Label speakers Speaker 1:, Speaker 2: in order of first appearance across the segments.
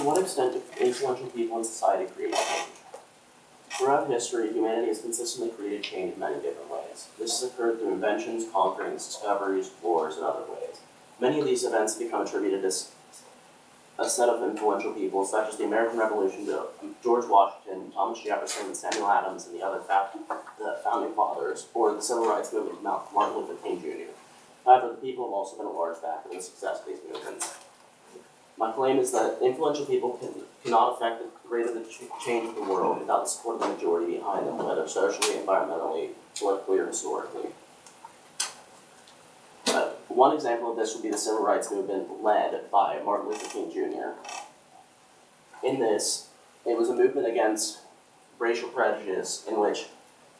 Speaker 1: To what extent do influential people in society create change? Throughout history, humanity has consistently created change in many different ways. This has occurred through inventions, conquerings, discoveries, wars, and other ways. Many of these events become attributed as a set of influential people, such as the American Revolution, George Washington, Thomas Jefferson, Samuel Adams, and the founding fathers, or the Civil Rights Movement of Martin Luther King Jr. However, the people have also been a large factor in the success of these movements. My claim is that influential people cannot affect the rate of the change of the world without the support of the majority behind them, whether socially, environmentally, politically, or historically. One example of this would be the Civil Rights Movement led by Martin Luther King Jr. In this, it was a movement against racial prejudice in which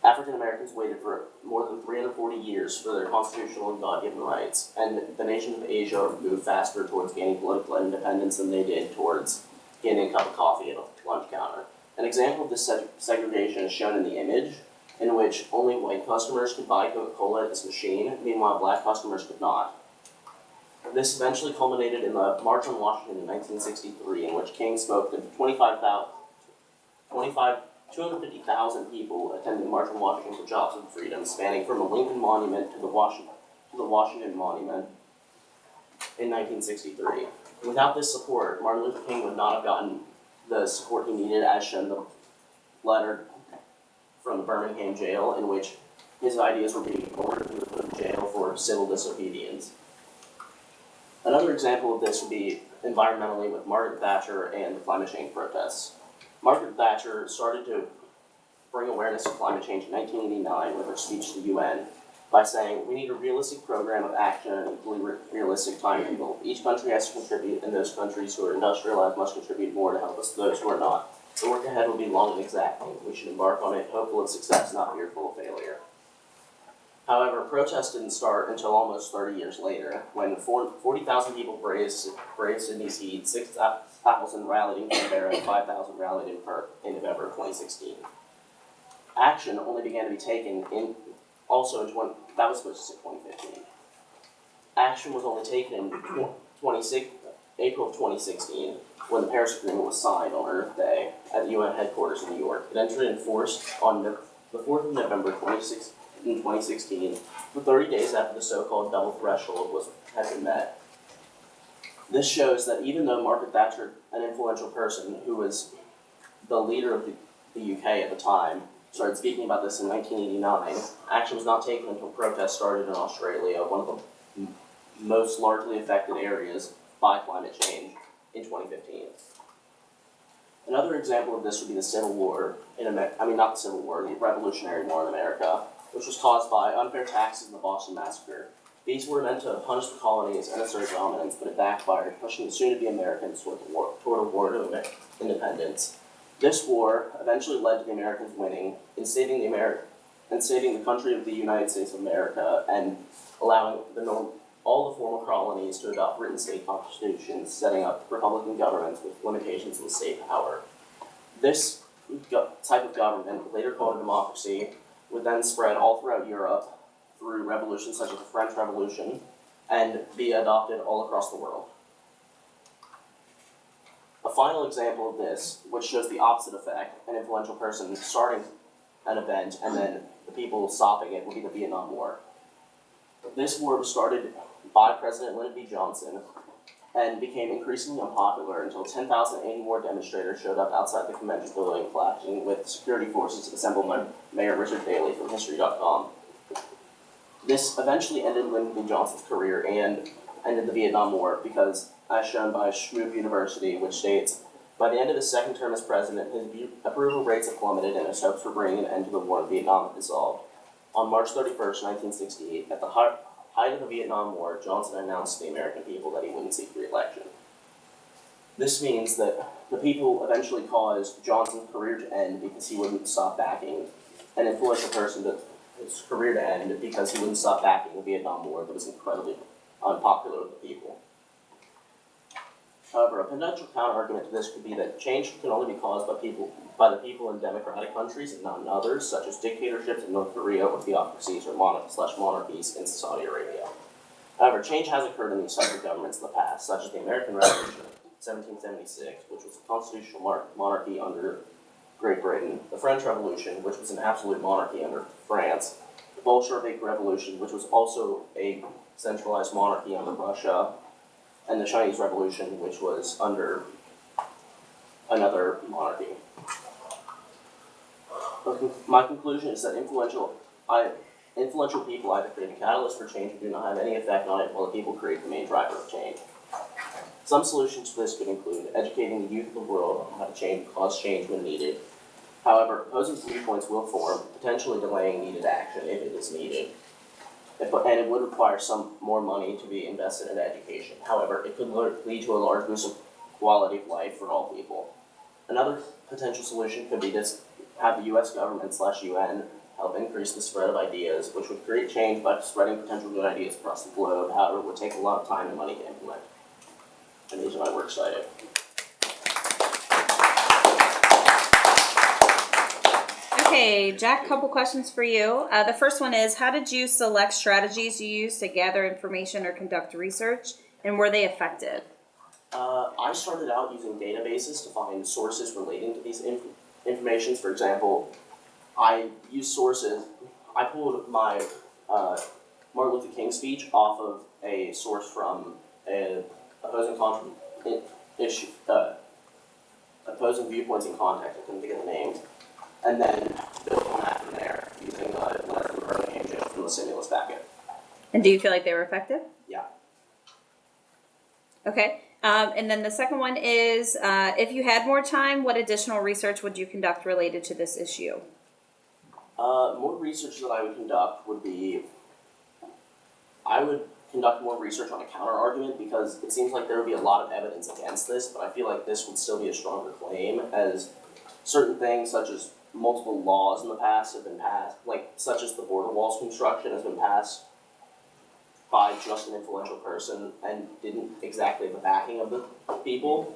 Speaker 1: African Americans waited for more than 340 years for their constitutional and God-given rights, and the nations of Asia moved faster towards gaining political independence than they did towards getting a cup of coffee at a lunch counter. An example of this segregation is shown in the image, in which only white customers could buy Coca-Cola at this machine, meanwhile black customers could not. This eventually culminated in the March on Washington in 1963, in which King spoke to 250,000 people attending the March on Washington for Jobs and Freedom, spanning from the Lincoln Monument to the Washington Monument in 1963. Without this support, Martin Luther King would not have gotten the support he needed, as shown in the letter from the Birmingham jail, in which his ideas were being ignored. He was put in jail for civil disobedience. Another example of this would be environmentally with Margaret Thatcher and the climate change protests. Margaret Thatcher started to bring awareness of climate change in 1989 with her speech to the UN by saying, "We need a realistic program of action and equally realistic timetable. Each country has to contribute, and those countries who are industrialized must contribute more to help us those who are not. The work ahead will be long and exacting. We should embark on it hopeful of success, not fearful of failure." However, protests didn't start until almost 30 years later, when 40,000 people braved Sydney's heat, 6,000 rallied in Canberra, and 5,000 rallied in Perth in November of 2016. Action only began to be taken that was supposed to say 2015. Action was only taken in April of 2016, when the Paris Agreement was signed on Earth Day at the UN headquarters in New York. It entered in force on the 4th of November 2016, for 30 days after the so-called double threshold had been met. This shows that even though Margaret Thatcher, an influential person who was the leader of the UK at the time, started speaking about this in 1989, action was not taken until protests started in Australia, one of the most largely affected areas by climate change, in 2015. Another example of this would be the the Revolutionary War in America, which was caused by unfair taxes and the Boston Massacre. These were meant to punish the colonies and assert dominance, but it backfired, pushing the soon-to-be Americans toward a war to independence. This war eventually led to the Americans winning, instating the country of the United States of America, and allowing all the former colonies to adopt written state constitutions, setting up republican governments with limitations in state power. This type of government, later called a democracy, would then spread all throughout Europe through revolutions such as the French Revolution and be adopted all across the world. A final example of this, which shows the opposite effect, an influential person starting an event and then the people stopping it, would be the Vietnam War. This war was started by President Lyndon B. Johnson and became increasingly unpopular until 10,000 anti-war demonstrators showed up outside the convention building, clashing with security forces assembled by Mayor Richard Daley from History.com. This eventually ended Lyndon B. Johnson's career and ended the Vietnam War because, as shown by Schmoop University, which states, by the end of his second term as president, his approval rates have plummeted and his hopes for bringing an end to the war in Vietnam have dissolved. On March 31st, 1968, at the height of the Vietnam War, Johnson announced to the American people that he wouldn't seek re-election. This means that the people eventually caused Johnson's career to end because he wouldn't stop backing an influential person to his career to end because he wouldn't stop backing the Vietnam War that was incredibly unpopular with the people. However, a potential counter-argument to this could be that change can only be caused by the people in democratic countries and not in others, such as dictatorships in North Korea or theocracies or monarchies in Saudi Arabia. However, change has occurred in these types of governments in the past, such as the American Revolution, 1776, which was a constitutional monarchy under Great Britain, the French Revolution, which was an absolute monarchy under France, the Bolshevik Revolution, which was also a centralized monarchy under Russia, and the Chinese Revolution, which was under another monarchy. My conclusion is that influential people either create a catalyst for change or do not have any effect on it, while the people create the main driver of change. Some solutions to this could include educating the youth of the world on how to cause change when needed. However, opposing viewpoints will form, potentially delaying needed action if it is needed. And it would require some more money to be invested in education. However, it could lead to a large boost of quality of life for all people. Another potential solution could be to have the U.S. government/UN help increase the spread of ideas, which would create change by spreading potential good ideas across the globe. However, it would take a lot of time and money to implement. And these are my works cited.
Speaker 2: Okay, Jack, couple questions for you. The first one is, how did you select strategies you used to gather information or conduct research, and were they effective?
Speaker 1: I started out using databases to find sources relating to these informations. For example, I pulled my Martin Luther King speech off of a source from an opposing viewpoints in context. I couldn't think of the name. And then built on that from there using a letter from Birmingham jail from the stimulus packet.
Speaker 2: And do you feel like they were effective?
Speaker 1: Yeah.
Speaker 2: Okay. And then the second one is, if you had more time, what additional research would you conduct related to this issue?
Speaker 1: More research that I would conduct would be, I would conduct more research on a counter-argument, because it seems like there would be a lot of evidence against this, but I feel like this would still be a stronger claim, as certain things such as multiple laws in the past have been passed, such as the border walls construction has been passed by just an influential person and didn't exactly have the backing of the people.